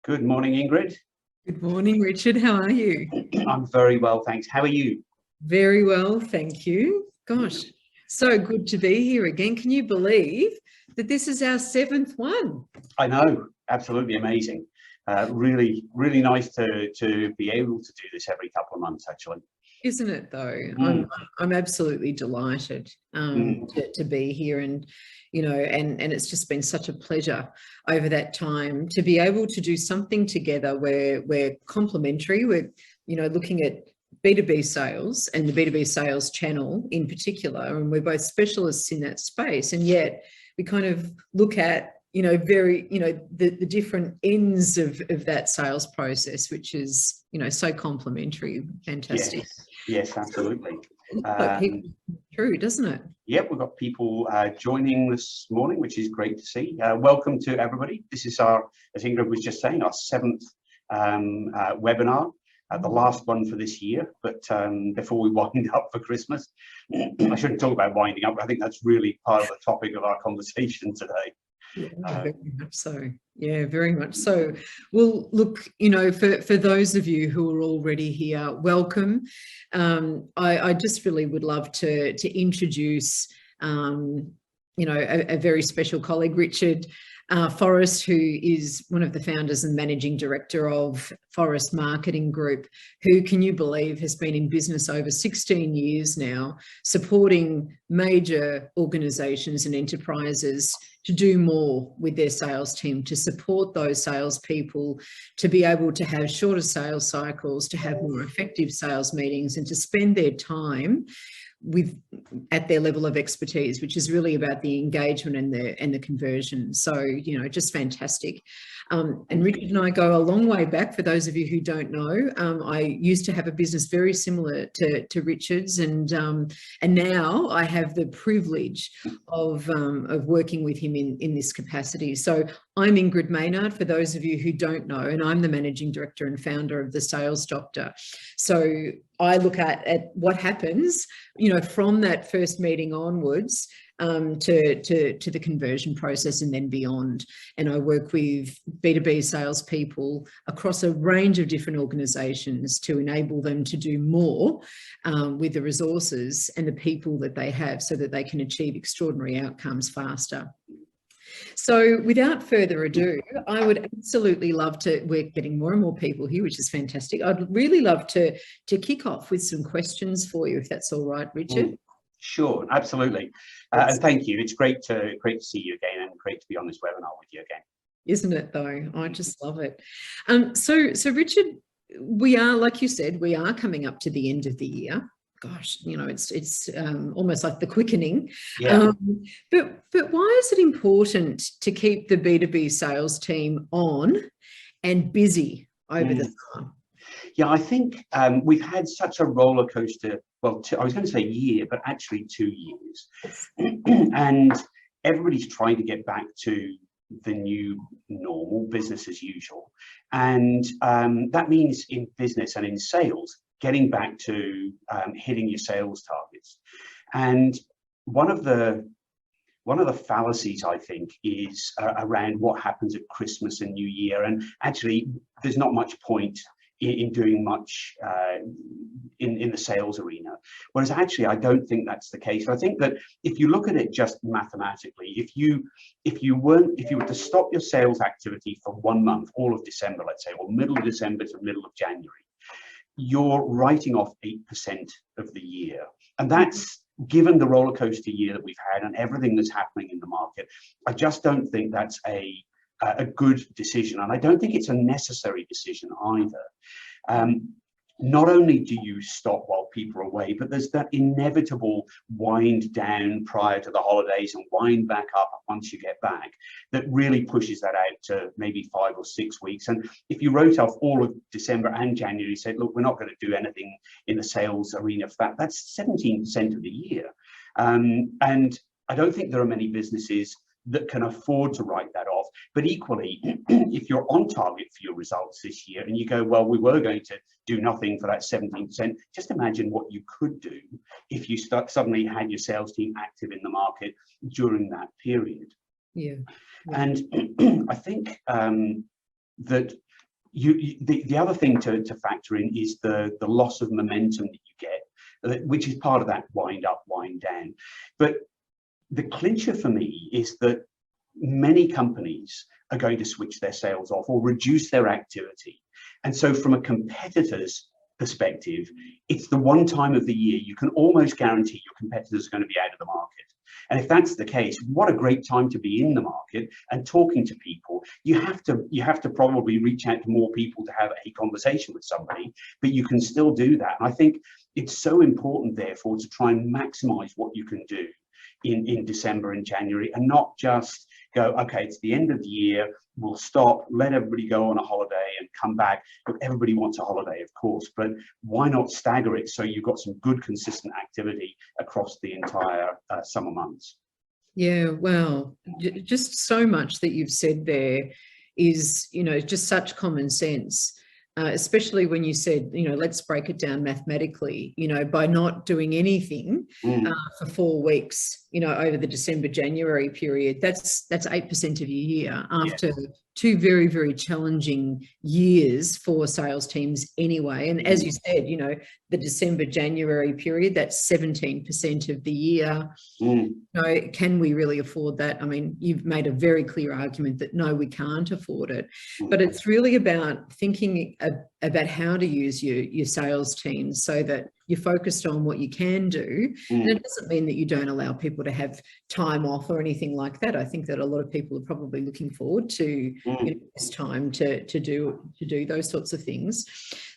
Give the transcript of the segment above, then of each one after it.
Good morning, Ingrid. Good morning, Richard. How are you? I'm very well, thanks. How are you? Very well, thank you. Gosh, so good to be here again. Can you believe that this is our 7th one? I know, absolutely amazing. Really nice to be able to do this every couple of months, actually. Isn't it though? I'm absolutely delighted to be here, and and it's just been such a pleasure over that time to be able to do something together where we're complementary. We're looking at B2B sales and the B2B sales channel in particular, and we're both specialists in that space, and yet we kind of look at the different ends of that sales process, which is so complementary. Fantastic. Yes, absolutely. True, doesn't it? Yep, we've got people joining this morning, which is great to see. Welcome to everybody. This is our, as Ingrid was just saying, our 7th webinar, the last one for this year. But before we wind up for Christmas, I shouldn't talk about winding up, but I think that's really part of the topic of our conversation today. Yeah, very much so. Yeah, very much so. Well, look, for those of you who are already here, welcome. I just really would love to introduce, a very special colleague, Richard. Forrest, who is one of the founders and managing director of Forrest Marketing Group, who, can you believe, has been in business over 16 years now, supporting major organisations and enterprises to do more with their sales team, to support those salespeople, to be able to have shorter sales cycles, to have more effective sales meetings, and to spend their time at their level of expertise, which is really about the engagement and the conversion. So, just fantastic. And Richard and I go a long way back. For those of you who don't know, I used to have a business very similar to Richard's, and now I have the privilege of working with him in this capacity. So I'm Ingrid Maynard, for those of you who don't know, and I'm the managing director and founder of the Sales Doctor. So I look at what happens, from that first meeting onwards, to the conversion process and then beyond. And I work with B2B salespeople across a range of different organisations to enable them to do more with the resources and the people that they have, so that they can achieve extraordinary outcomes faster. So without further ado, I would absolutely love to, we're getting more and more people here, which is fantastic. I'd really love to kick off with some questions for you, if that's all right, Richard. Sure, absolutely. And thank you. It's great to see you again, and great to be on this webinar with you again. Isn't it though? I just love it. So Richard, we are, like you said, we are coming up to the end of the year. Gosh, it's almost like the quickening. Yeah. But why is it important to keep the B2B sales team on and busy over the time? Yeah, I think we've had such a roller coaster. Well, I was going to say year, but actually 2 years. And everybody's trying to get back to the new normal, business as usual. And that means in business and in sales, getting back to hitting your sales targets. And one of the fallacies, I think, is around what happens at Christmas and New Year. And actually, there's not much point in doing much in the sales arena. Whereas actually, I don't think that's the case. I think that if you look at it just mathematically, if you were to stop your sales activity for 1 month, all of December, let's say, or middle of December to middle of January, you're writing off 8% of the year. And that's, given the roller coaster year that we've had and everything that's happening in the market, I just don't think that's a good decision. And I don't think it's a necessary decision either. Not only do you stop while people are away, but there's that inevitable wind down prior to the holidays and wind back up once you get back that really pushes that out to maybe 5 or 6 weeks. And if you wrote off all of December and January, said, look, we're not going to do anything in the sales arena for that, that's 17% of the year. And I don't think there are many businesses that can afford to write that off. But equally, if you're on target for your results this year and you go, well, we were going to do nothing for that 17%, just imagine what you could do if you suddenly had your sales team active in the market during that period. Yeah. And I think that the other thing to factor in is the loss of momentum that you get, which is part of that wind up, wind down. But the clincher for me is that many companies are going to switch their sales off or reduce their activity. And so from a competitor's perspective, it's the one time of the year you can almost guarantee your competitors are going to be out of the market. And if that's the case, what a great time to be in the market and talking to people. You have to probably reach out to more people to have a conversation with somebody, but you can still do that. And I think it's so important, therefore, to try and maximize what you can do in December and January, and not just go, okay, it's the end of the year, we'll stop, let everybody go on a holiday and come back. Look, everybody wants a holiday, of course, but why not stagger it so you've got some good, consistent activity across the entire summer months? Yeah, well, just so much that you've said there is, just such common sense. Especially when you said, let's break it down mathematically, by not doing anything for 4 weeks, over the December-January period, that's 8% of your year after 2 very, very challenging years for sales teams anyway. And as you said, the December-January period, that's 17% of the year. Can we really afford that? I mean, you've made a very clear argument that no, we can't afford it. But it's really about thinking about how to use your sales teams so that you're focused on what you can do. And it doesn't mean that you don't allow people to have time off or anything like that. I think that a lot of people are probably looking forward to this time to do those sorts of things.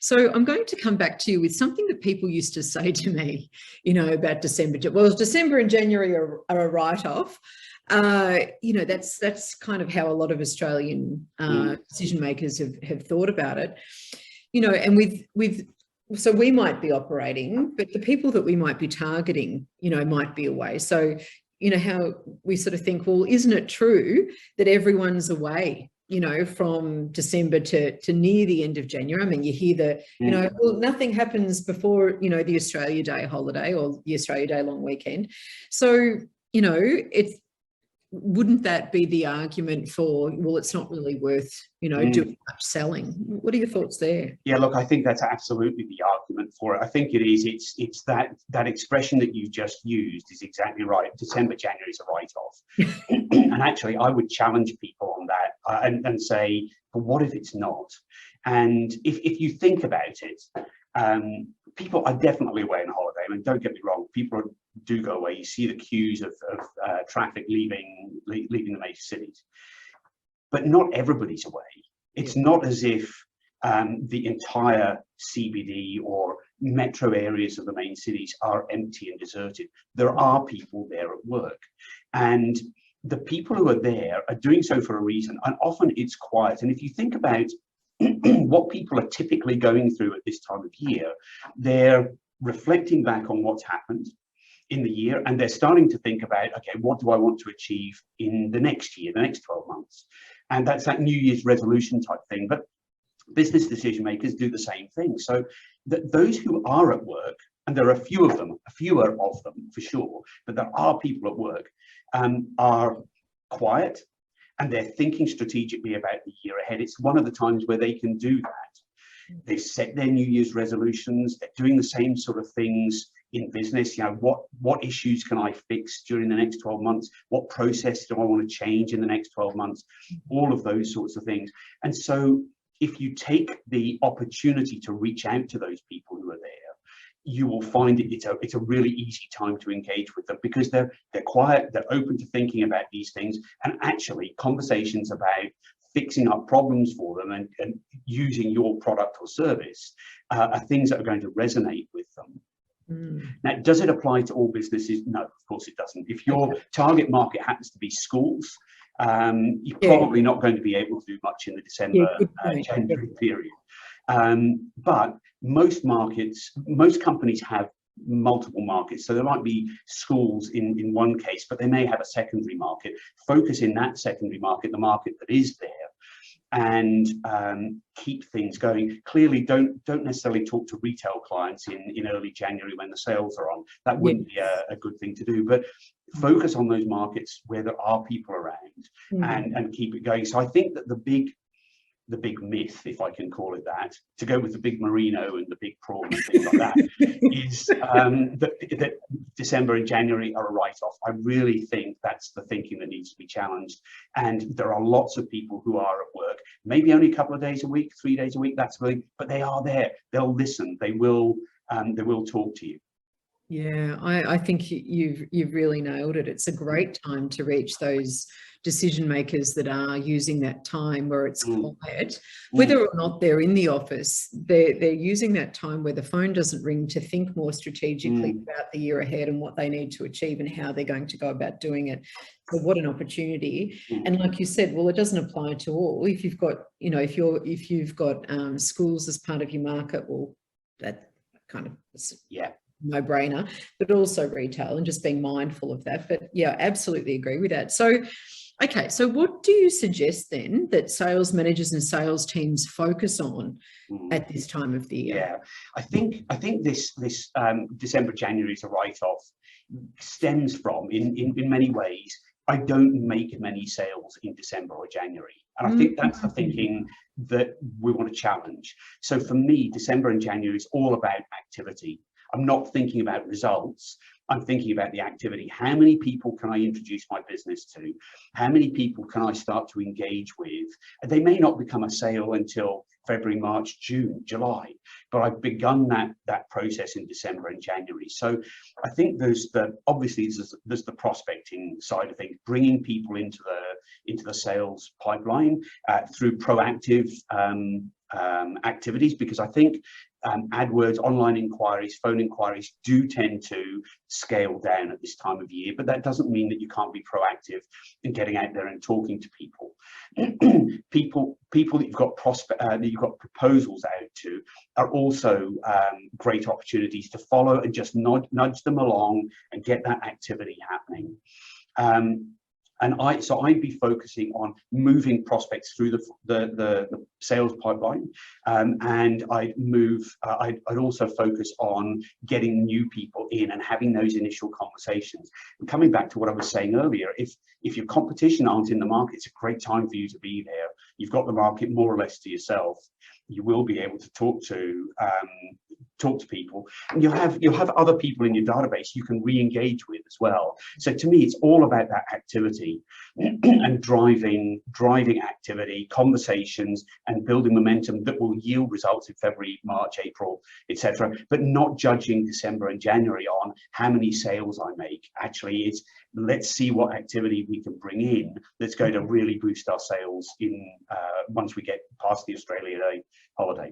So I'm going to come back to you with something that people used to say to me, about December. Well, December and January are a write-off. That's kind of how a lot of Australian decision makers have thought about it. And so we might be operating, but the people that we might be targeting, might be away. So, how we sort of think, well, isn't it true that everyone's away, from December to near the end of January? I mean, you hear well, nothing happens before, the Australia Day holiday or the Australia Day long weekend. So, wouldn't that be the argument for, well, it's not really worth, doing much selling? What are your thoughts there? Yeah, look, I think that's absolutely the argument for it. I think it is. It's that expression that you just used is exactly right. December, January is a write-off. And actually, I would challenge people on that and say, but what if it's not? And if you think about it, people are definitely away on holiday. I mean, don't get me wrong, people do go away. You see the queues of traffic leaving the major cities, but not everybody's away. It's not as if the entire CBD or metro areas of the main cities are empty and deserted. There are people there at work, and the people who are there are doing so for a reason, and often it's quiet. And if you think about what people are typically going through at this time of year, they're reflecting back on what's happened in the year, and they're starting to think about, okay, what do I want to achieve in the next year, the next 12 months? And that's that New Year's resolution type thing. But business decision makers do the same thing. So those who are at work, and there are fewer of them for sure, but there are people at work, are quiet, and they're thinking strategically about the year ahead. It's one of the times where they can do that. They've set their New Year's resolutions. They're doing the same sort of things in business. What issues can I fix during the next 12 months? What process do I want to change in the next 12 months? All of those sorts of things. And so if you take the opportunity to reach out to those people who are there, you will find it's a really easy time to engage with them, because they're quiet, they're open to thinking about these things, and actually conversations about fixing up problems for them and using your product or service are things that are going to resonate with them. Now, does it apply to all businesses? No, of course it doesn't. If your target market happens to be schools, you're probably not going to be able to do much in the December, January period. But most companies have multiple markets. So there might be schools in one case, but they may have a secondary market. Focus in that secondary market, the market that is there, and keep things going. Clearly, don't necessarily talk to retail clients in early January when the sales are on. That wouldn't be a good thing to do, but focus on those markets where there are people around and keep it going. So I think that the big the big myth, if I can call it that, to go with the big merino and the big prawn and things like that, is that December and January are a write-off. I really think that's the thinking that needs to be challenged. And there are lots of people who are at work, maybe only a couple of days a week, 3 days a week, that's really, but they are there. They'll listen. They will talk to you. Yeah, I think you've really nailed it. It's a great time to reach those decision makers that are using that time where it's quiet, whether or not they're in the office. They're using that time where the phone doesn't ring to think more strategically about the year ahead and what they need to achieve and how they're going to go about doing it. So what an opportunity. And like you said, well, it doesn't apply to all. If you've got, you know, if you've got schools as part of your market, well, that kind of, yeah, no-brainer, but also retail, and just being mindful of that. But yeah, absolutely agree with that. So, okay, so what do you suggest then that sales managers and sales teams focus on at this time of the year? Yeah, I think this December, January is a write-off stems from, in many ways, I don't make many sales in December or January. And I think that's the thinking that we want to challenge. So for me, December and January is all about activity. I'm not thinking about results. I'm thinking about the activity. How many people can I introduce my business to? How many people can I start to engage with? They may not become a sale until February, March, June, July, but I've begun that process in December and January. So I think there's the prospecting side of things, bringing people into the sales pipeline through proactive activities, because I think AdWords, online inquiries, phone inquiries do tend to scale down at this time of year, but that doesn't mean that you can't be proactive in getting out there and talking to people. people that you've got proposals out to are also great opportunities to follow and just nudge them along and get that activity happening. And I'd be focusing on moving prospects through the sales pipeline, and I'd also focus on getting new people in and having those initial conversations. And coming back to what I was saying earlier, if your competition aren't in the market, it's a great time for you to be there. You've got the market more or less to yourself. You will be able to talk to people, and you'll have other people in your database you can re-engage with as well. So to me, it's all about that activity and driving activity, conversations, and building momentum that will yield results in February, March, April, etc. But not judging December and January on how many sales I make. Actually, it's let's see what activity we can bring in that's going to really boost our sales in once we get past the Australia Day holiday.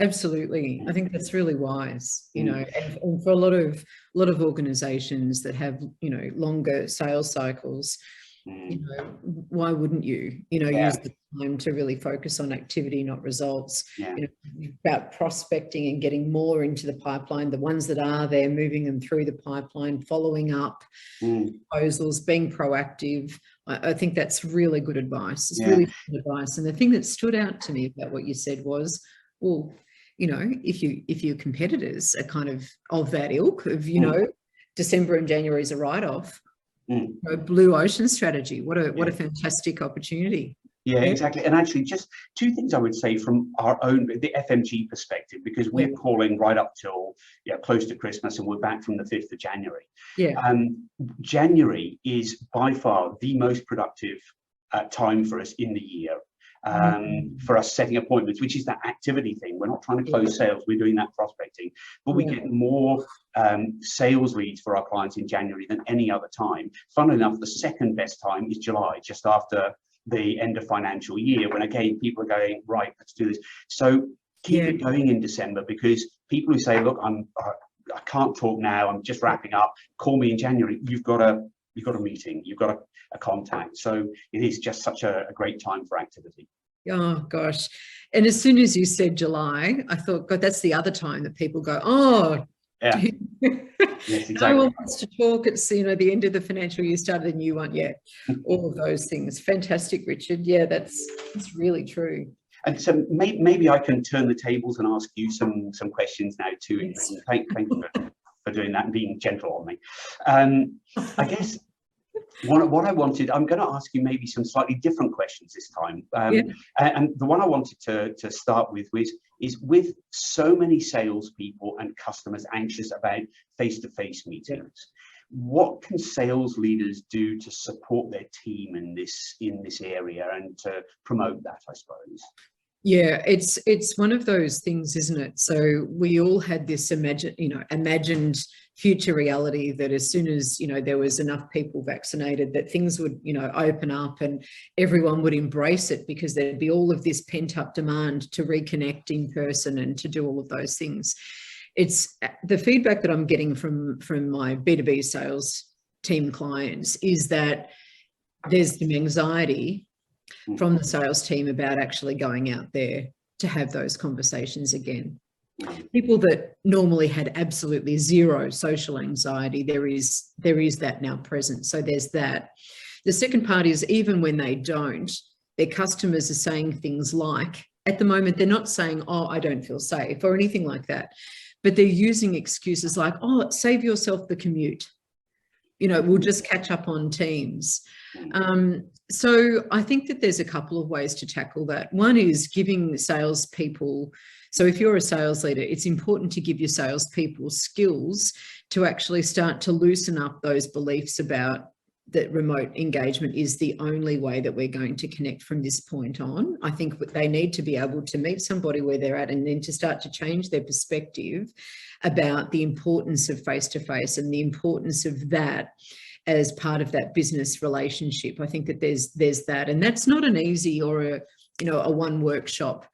Absolutely. I think that's really wise, you know, and for a lot of organizations that have, you know, longer sales cycles, you know, why wouldn't you, use the time to really focus on activity, not results, about prospecting and getting more into the pipeline, the ones that are there, moving them through the pipeline, following up proposals, being proactive. I think that's really good advice. It's really good advice. And the thing that stood out to me about what you said was, well, you know, if your competitors are kind of that ilk of, you know, December and January is a write-off, a blue ocean strategy. What a fantastic opportunity. Yeah, exactly. And actually, just two things I would say from the FMG perspective, because we're calling right up till close to Christmas, and we're back from the 5th of January. January is by far the most productive time for us in the year. For us setting appointments, which is that activity thing. We're not trying to close sales, we're doing that prospecting, but we get more sales leads for our clients in January than any other time. Funnily enough, the second best time is July, just after the end of financial year, when again people are going, right, let's do this. So keep it going in December, because people who say, look, I can't talk now, I'm just wrapping up, call me in January, you've got a meeting, you've got a contact. So it is just such a great time for activity. Oh gosh. And as soon as you said July, I thought, God, that's the other time that people go, oh, yes, exactly. No one wants to talk. It's, you know, the end of the financial year, start of the new one. All of those things. Fantastic, Richard. That's really true. And so maybe I can turn the tables and ask you some questions now too. Thank you for doing that and being gentle on me. I guess What I wanted, I'm going to ask you maybe some slightly different questions this time. And the one I wanted to start with is with so many salespeople and customers anxious about face-to-face meetings, what can sales leaders do to support their team in this area and to promote that, I suppose? Yeah, it's one of those things, isn't it? So we all had this imagined future reality that as soon as, there was enough people vaccinated, that things would, open up and everyone would embrace it, because there'd be all of this pent up demand to reconnect in person and to do all of those things. It's the feedback that I'm getting from my B2B sales team clients is that there's some anxiety from the sales team about actually going out there to have those conversations again. People that normally had absolutely zero social anxiety, there is that now present. So there's that. The second part is, even when they don't, their customers are saying things like, at the moment, they're not saying, oh, I don't feel safe or anything like that, but they're using excuses like, oh, save yourself the commute. We'll just catch up on Teams. So I think that there's a couple of ways to tackle that. One is giving salespeople, so if you're a sales leader, it's important to give your salespeople skills to actually start to loosen up those beliefs about that remote engagement is the only way that we're going to connect from this point on. I think they need to be able to meet somebody where they're at and then to start to change their perspective about the importance of face-to-face and the importance of that as part of that business relationship. I think that there's that, and that's not an easy or a one workshop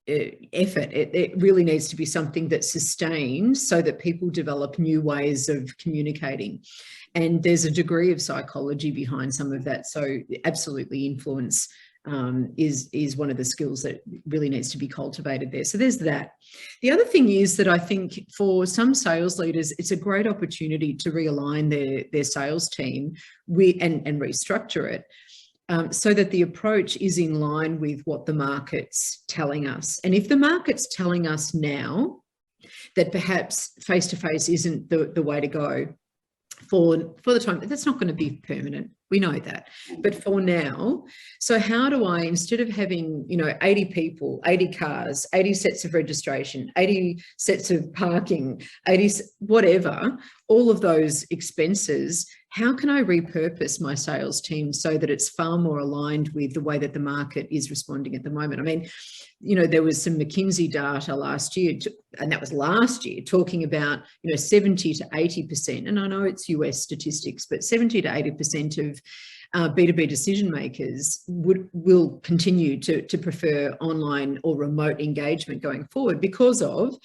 effort. It really needs to be something that's sustained so that people develop new ways of communicating. And there's a degree of psychology behind some of that. So absolutely, influence is one of the skills that really needs to be cultivated there. So there's that. The other thing is that I think for some sales leaders, it's a great opportunity to realign their sales team and restructure it. So that the approach is in line with what the market's telling us. And if the market's telling us now that perhaps face-to-face isn't the way to go for the time, that's not going to be permanent. We know that. But for now, so how do I, instead of having, 80 people, 80 cars, 80 sets of registration, 80 sets of parking, 80, whatever, all of those expenses, how can I repurpose my sales team so that it's far more aligned with the way that the market is responding at the moment? I mean, there was some McKinsey data last year, and that was last year, talking about, 70 to 80%, and I know it's US statistics, but 70 to 80% of B2B decision makers will continue to prefer online or remote engagement going forward because of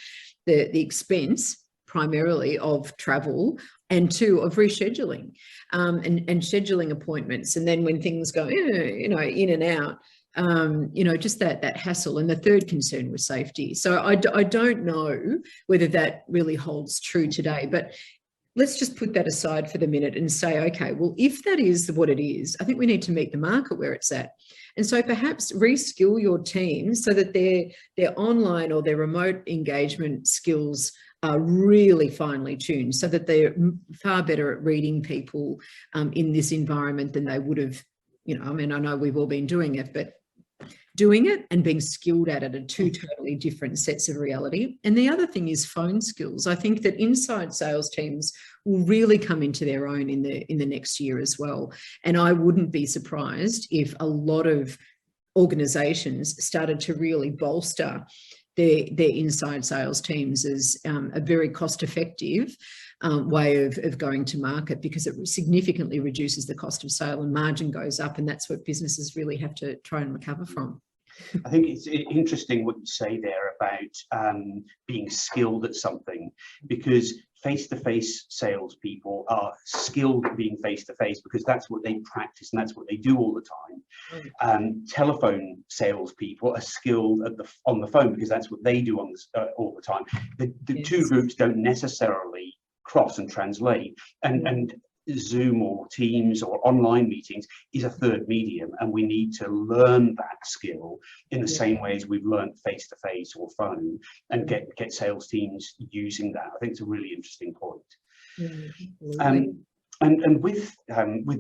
the expense primarily of travel, and two, of rescheduling and scheduling appointments. And then when things go, in and out, just that hassle. And the third concern was safety. So I don't know whether that really holds true today, but let's just put that aside for the minute and say, okay, well, if that is what it is, I think we need to meet the market where it's at. And so perhaps reskill your team so that their online or their remote engagement skills are really finely tuned, so that they're far better at reading people in this environment than they would have, I mean, I know we've all been doing it, but doing it and being skilled at it are two totally different sets of reality. And the other thing is phone skills. I think that inside sales teams will really come into their own in the next year as well. And I wouldn't be surprised if a lot of organizations started to really bolster their inside sales teams as a very cost-effective way of going to market, because it significantly reduces the cost of sale and margin goes up, and that's what businesses really have to try and recover from. I think it's interesting what you say there about being skilled at something, because face-to-face salespeople are skilled at being face-to-face because that's what they practice and that's what they do all the time. Telephone salespeople are skilled on the phone because that's what they do all the time. The yes. Two groups don't necessarily cross and translate, and Zoom or Teams or online meetings is a third medium, and we need to learn that skill in the same way as we've learned face-to-face or phone, and get sales teams using that. I think it's a really interesting point. And with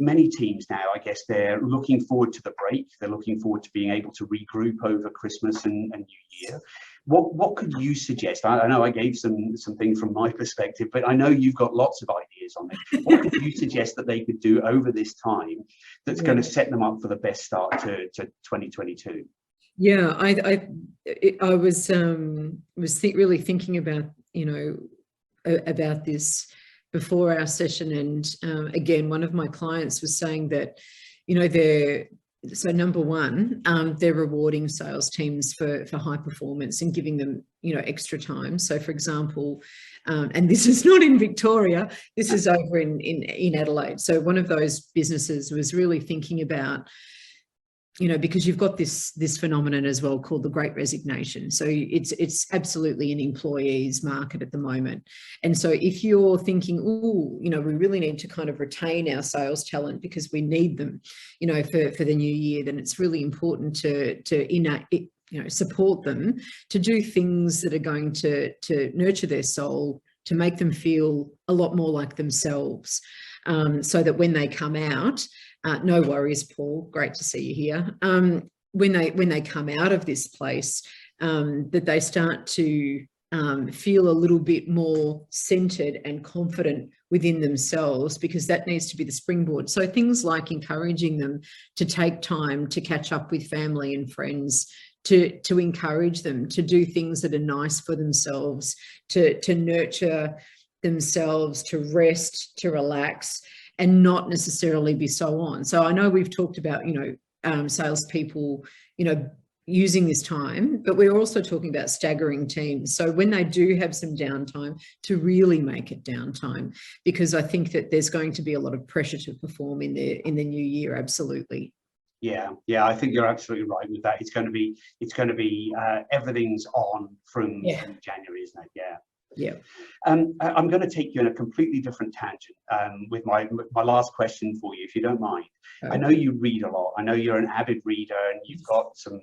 many teams now, I guess they're looking forward to the break. They're looking forward to being able to regroup over Christmas and New Year. What could you suggest? I know I gave some things from my perspective, but I know you've got lots of ideas on it. What could you suggest that they could do over this time that's going to set them up for the best start to 2022? Yeah, I was really thinking about, about this before our session, and again, one of my clients was saying that, so number one, they're rewarding sales teams for high performance and giving them, extra time. So for example, and this is not in Victoria, this is over in Adelaide. So one of those businesses was really thinking about, because you've got this phenomenon as well called the Great Resignation. So it's absolutely an employee's market at the moment. And so if you're thinking, oh, we really need to kind of retain our sales talent because we need them, for the new year, then it's really important to support them to do things that are going to nurture their soul, to make them feel a lot more like themselves, so that when they come out, no worries, Paul, great to see you here. When they come out of this place, that they start to feel a little bit more centered and confident within themselves, because that needs to be the springboard. So things like encouraging them to take time to catch up with family and friends, to encourage them to do things that are nice for themselves, to nurture themselves, to rest, to relax, and not necessarily be so on. So I know we've talked about, salespeople, using this time, but we're also talking about staggering teams. So when they do have some downtime, to really make it downtime, because I think that there's going to be a lot of pressure to perform in the new year. Absolutely. Yeah, I think you're absolutely right with that. It's going to be everything's on from January, isn't it? Yeah. Yeah. I'm going to take you in a completely different tangent with my last question for you, if you don't mind. Okay. I know you read a lot. I know you're an avid reader, and you've got some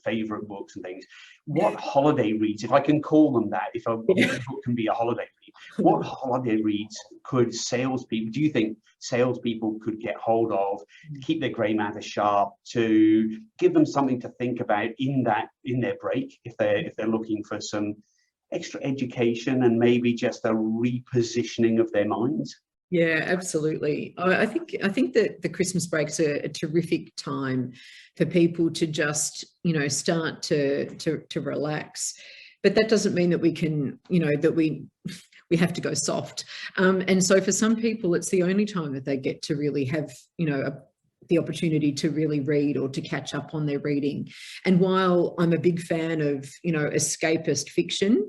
favorite books and things. What holiday reads, if I can call them that, if a book can be a holiday read, what holiday reads could salespeople, do you think salespeople could get hold of to keep their grey matter sharp, to give them something to think about in their break, if they're looking for some extra education and maybe just a repositioning of their minds? Yeah, absolutely. I think that the Christmas break's a terrific time for people to just, start to relax. But that doesn't mean that we can, that we have to go soft. And so for some people, it's the only time that they get to really have, the opportunity to really read or to catch up on their reading. And while I'm a big fan of, escapist fiction,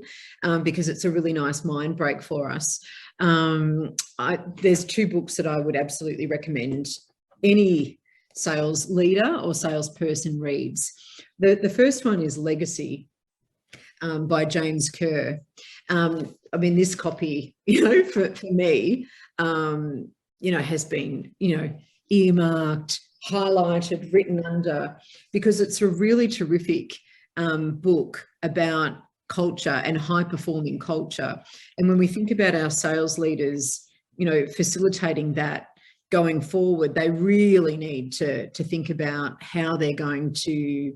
because it's a really nice mind break for us, there's two books that I would absolutely recommend any sales leader or salesperson reads. The first one is Legacy by James Kerr. This copy, for me, has been, earmarked, highlighted, written under, because it's a really terrific book about culture and high performing culture. And when we think about our sales leaders, facilitating that going forward, they really need to think about how they're going to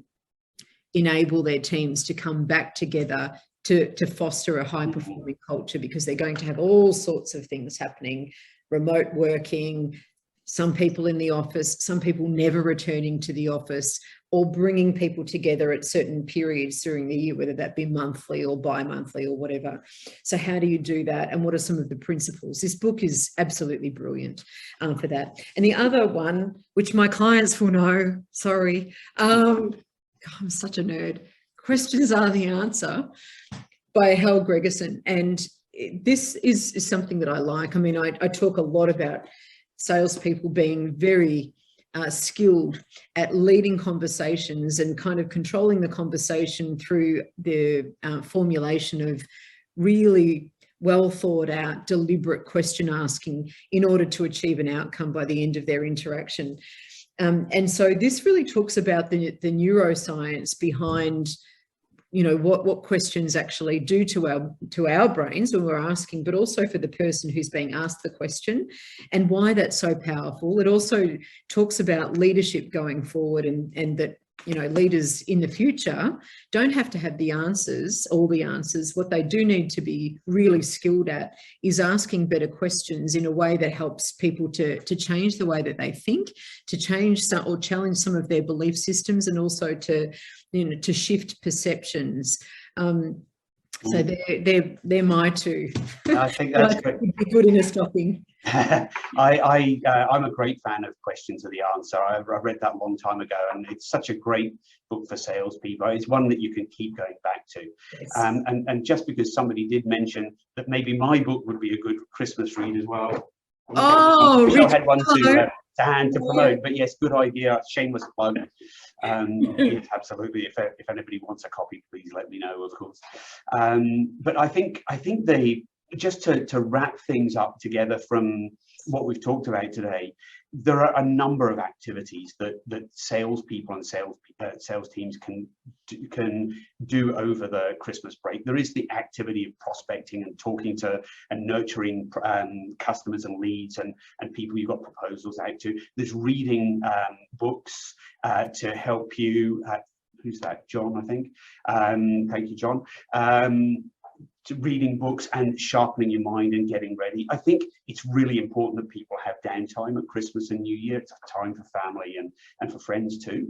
enable their teams to come back together to foster a high performing culture, because they're going to have all sorts of things happening, remote working, some people in the office, some people never returning to the office, or bringing people together at certain periods during the year, whether that be monthly or bi-monthly or whatever. So how do you do that? And what are some of the principles? This book is absolutely brilliant for that. And the other one, which my clients will know, sorry, I'm such a nerd, Questions Are the Answer by Hal Gregerson. And this is something that I like. I talk a lot about salespeople being very skilled at leading conversations and kind of controlling the conversation through the formulation of really well thought out, deliberate question asking in order to achieve an outcome by the end of their interaction. And so this really talks about the neuroscience behind you know, what questions actually do to our brains when we're asking, but also for the person who's being asked the question, and why that's so powerful. It also talks about leadership going forward, and that, you know, leaders in the future don't have to have the answers, all the answers. What they do need to be really skilled at is asking better questions in a way that helps people to change the way that they think, to change some, or challenge some of their belief systems, and also to, you know, to shift perceptions. So they're my two. I think that's great. Would be good in a stocking. I'm a great fan of Questions Are the Answer. I read that a long time ago, and it's such a great book for salespeople. It's one that you can keep going back to. Yes. And just because somebody did mention that maybe my book would be a good Christmas read as well. Oh, Richard, I had one to hand to promote, Yeah. but yes, good idea. Shameless plug. Yes, absolutely. If anybody wants a copy, please let me know, of course. But I think they, just to wrap things up together from what we've talked about today, there are a number of activities that salespeople and sales teams can do over the Christmas break. There is the activity of prospecting and talking to and nurturing customers and leads and people you've got proposals out to. There's reading books to help you. Who's that? John, I think. Thank you, John. To reading books and sharpening your mind and getting ready. I think it's really important that people have downtime at Christmas and New Year. It's a time for family and for friends too.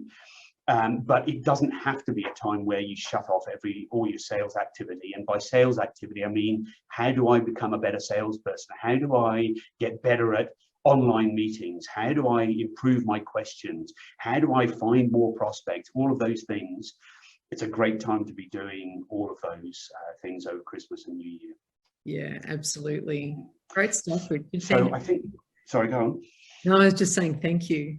But it doesn't have to be a time where you shut off all your sales activity. And by sales activity, I mean, how do I become a better salesperson? How do I get better at online meetings? How do I improve my questions? How do I find more prospects? All of those things. It's a great time to be doing all of those things over Christmas and New Year. Yeah, absolutely. Great stuff, Richard. So I think, sorry, go on. No, I was just saying thank you.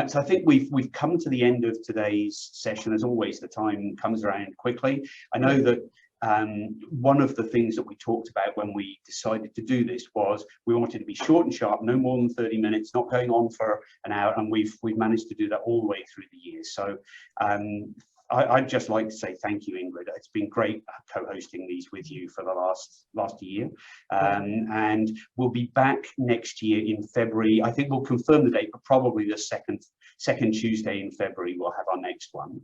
So I think we've come to the end of today's session. As always, the time comes around quickly. I know that one of the things that we talked about when we decided to do this was we wanted to be short and sharp, no more than 30 minutes, not going on for an hour, and we've managed to do that all the way through the year. So I'd just like to say thank you, Ingrid. It's been great co-hosting these with you for the last year, and we'll be back next year in February. I think we'll confirm the date, but probably the second Tuesday in February we'll have our next one.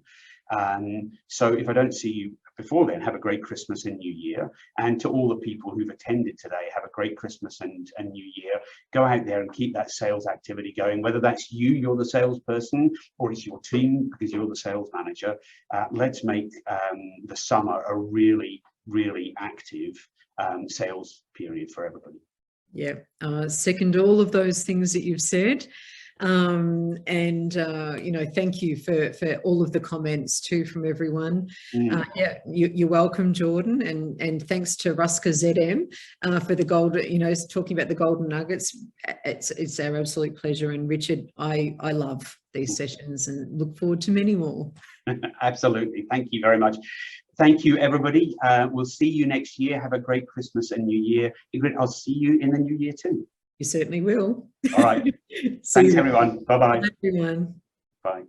So if I don't see you before then, have a great Christmas and New Year. And to all the people who've attended today, have a great Christmas and New Year. Go out there and keep that sales activity going, whether that's you're the salesperson, or it's your team because you're the sales manager. Let's make the summer a really, really active sales period for everybody. Yeah, second all of those things that you've said. You know, thank you for all of the comments too from everyone. Yeah, you're welcome, Jordan, and thanks to Ruska ZM for the gold, you know, talking about the golden nuggets. It's our absolute pleasure. And Richard, I love these sessions and look forward to many more. Absolutely. Thank you very much. Thank you, everybody. We'll see you next year. Have a great Christmas and New Year. Ingrid, I'll see you in the new year too. You certainly will. All right. Thanks, everyone. Bye-bye. Bye, everyone. Bye.